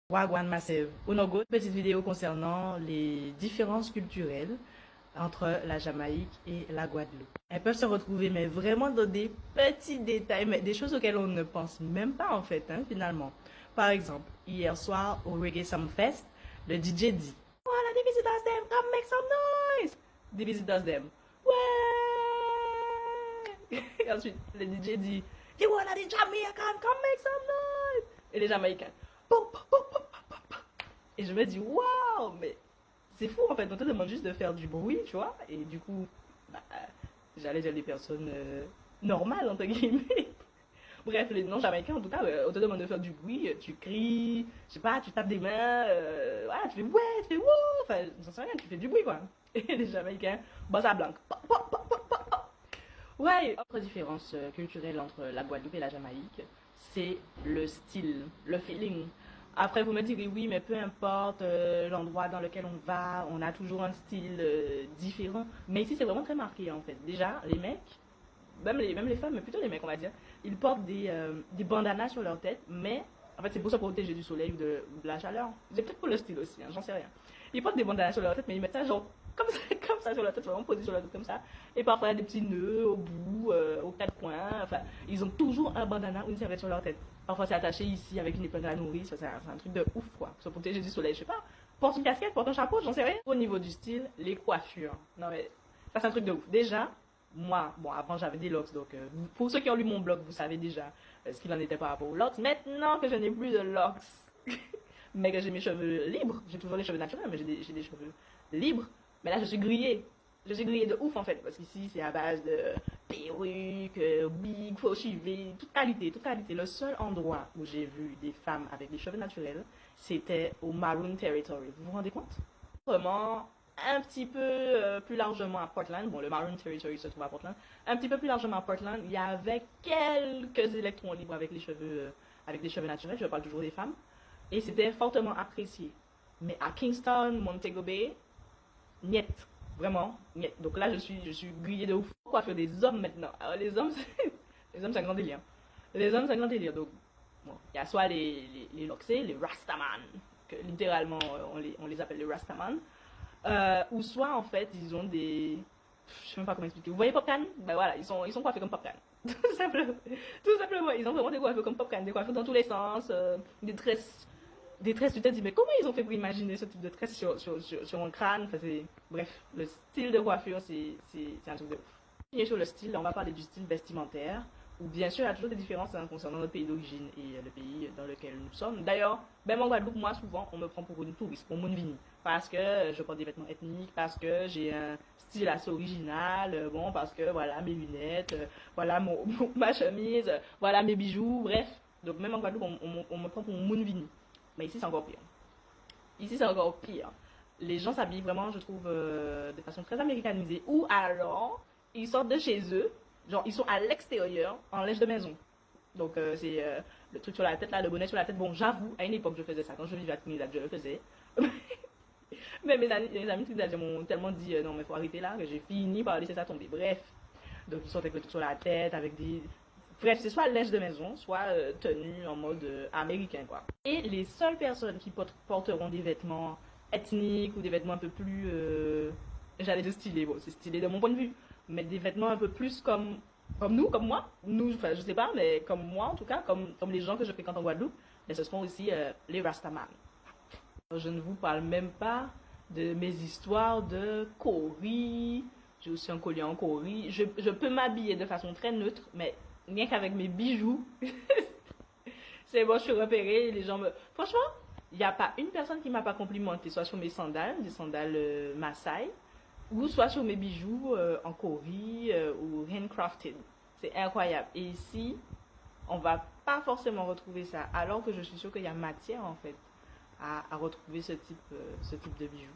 Wagwan Massive, Unogo, petite vidéo concernant les différences culturelles entre la Jamaïque et la Guadeloupe. Elles peuvent se retrouver, mais vraiment dans des petits détails, mais des choses auxquelles on ne pense même pas en fait, hein, finalement. Par exemple, hier soir au Reggae Summerfest, le DJ dit Voilà, the visitors them, come make some noise! The visitors them, ouais! Et ensuite, le DJ dit You wanna the Jamaican, come make some noise! Et les Jamaïcains, Poum, poum, poum, poum, poum, poum. Et je me dis, waouh, mais c'est fou en fait, on te demande juste de faire du bruit, tu vois, et du coup, bah, j'allais dire les personnes normales, entre guillemets. Bref, les non-jamaïcains, en tout cas, on te demande de faire du bruit, tu cries, je sais pas, tu tapes des mains, voilà, tu fais ouais, tu fais wouh, enfin, j'en sais rien, tu fais du bruit quoi. Et les Jamaïcains, bossa blanc. Ouais, autre différence culturelle entre la Guadeloupe et la Jamaïque, c'est le style, le feeling. Après, vous me direz, oui, mais peu importe l'endroit dans lequel on va, on a toujours un style différent. Mais ici, c'est vraiment très marqué, en fait. Déjà, les mecs, même les femmes, mais plutôt les mecs, on va dire, ils portent des bandanas sur leur tête, mais en fait, c'est pour se protéger du soleil ou de la chaleur. C'est peut-être pour le style aussi, hein, j'en sais rien. Ils portent des bandanas sur leur tête, mais ils mettent ça genre comme ça, comme ça sur la tête, vraiment posé sur la tête comme ça. Et parfois, il y a des petits nœuds au bout, aux quatre coins. Enfin, ils ont toujours un bandana ou une serviette sur leur tête. Parfois, c'est attaché ici avec une épingle à nourrice. C'est un truc de ouf, quoi. Pour se protéger du soleil, je sais pas. Porte une casquette, porte un chapeau, j'en sais rien. Au niveau du style, les coiffures. Non, mais ça, c'est un truc de ouf. Déjà, moi, bon, avant, j'avais des locks. Donc, pour ceux qui ont lu mon blog, vous savez déjà ce qu'il en était par rapport aux locks. Maintenant que je n'ai plus de locks, mais que j'ai mes cheveux libres, j'ai toujours les cheveux naturels, mais j'ai des cheveux libres. Mais là, je suis grillée. Je suis grillée de ouf en fait, parce qu'ici c'est à base de perruques, wig, faux cheveux, toute qualité, toute qualité. Le seul endroit où j'ai vu des femmes avec des cheveux naturels, c'était au Maroon Territory. Vous vous rendez compte? Vraiment, un petit peu plus largement à Portland, bon le Maroon Territory se trouve à Portland, un petit peu plus largement à Portland, il y avait quelques électrons libres avec des cheveux naturels, je parle toujours des femmes, et c'était fortement apprécié. Mais à Kingston, Montego Bay, niet. Vraiment, niet. Donc là, je suis grillée de ouf. Pourquoi faire des hommes maintenant? Alors, les hommes, c'est un grand délire. Les hommes, c'est un grand délire. Donc, bon, il y a soit les Loxés, les Rastaman, que littéralement, on les appelle les Rastaman. Ou soit, en fait, ils ont des. Je sais même pas comment expliquer. Vous voyez Popcan? Ben voilà, ils sont coiffés comme Popcan. Tout simplement. Tout simplement. Ils ont vraiment des coiffures comme Popcan, des coiffures dans tous les sens, des tresses, tu te dis, mais comment ils ont fait pour imaginer ce type de tresse sur mon crâne? Enfin, bref, le style de coiffure, c'est un truc de ouf. Et sur le style, on va parler du style vestimentaire, où bien sûr, il y a toujours des différences hein, concernant notre pays d'origine et le pays dans lequel nous sommes. D'ailleurs, même en Guadeloupe, moi, souvent, on me prend pour une touriste, pour mon vini, parce que je porte des vêtements ethniques, parce que j'ai un style assez original, bon, parce que voilà mes lunettes, voilà ma chemise, voilà mes bijoux, bref. Donc même en Guadeloupe, on me prend pour mon vini. Mais ici, c'est encore pire. Ici, c'est encore pire. Les gens s'habillent vraiment, je trouve, de façon très américanisée. Ou alors, ils sortent de chez eux, genre, ils sont à l'extérieur, en linge de maison. Donc, c'est le truc sur la tête, là, le bonnet sur la tête. Bon, j'avoue, à une époque, je faisais ça. Quand je vivais à Trinidad, je le faisais. Mais mes amis Trinidadiens m'ont tellement dit, non, mais faut arrêter là, que j'ai fini par laisser ça tomber. Bref. Donc, ils sortent avec le truc sur la tête, avec des, bref, c'est soit linge de maison, soit tenue en mode américain, quoi. Et les seules personnes qui porteront des vêtements ethniques ou des vêtements un peu plus, j'allais dire stylés, bon, c'est stylé de mon point de vue, mais des vêtements un peu plus comme nous, comme moi, nous, enfin, je sais pas, mais comme moi en tout cas, comme les gens que je fréquente en Guadeloupe, mais ce seront aussi les Rastaman. Je ne vous parle même pas de mes histoires de Cori. J'ai aussi un collier en Cori. Je peux m'habiller de façon très neutre, mais rien qu'avec mes bijoux, c'est bon, je suis repérée. Les gens me. Franchement, il n'y a pas une personne qui m'a pas complimenté, soit sur mes sandales, des sandales Maasai, ou soit sur mes bijoux en Cori ou handcrafted. C'est incroyable. Et ici, on va pas forcément retrouver ça, alors que je suis sûre qu'il y a matière en fait à retrouver ce type de bijoux.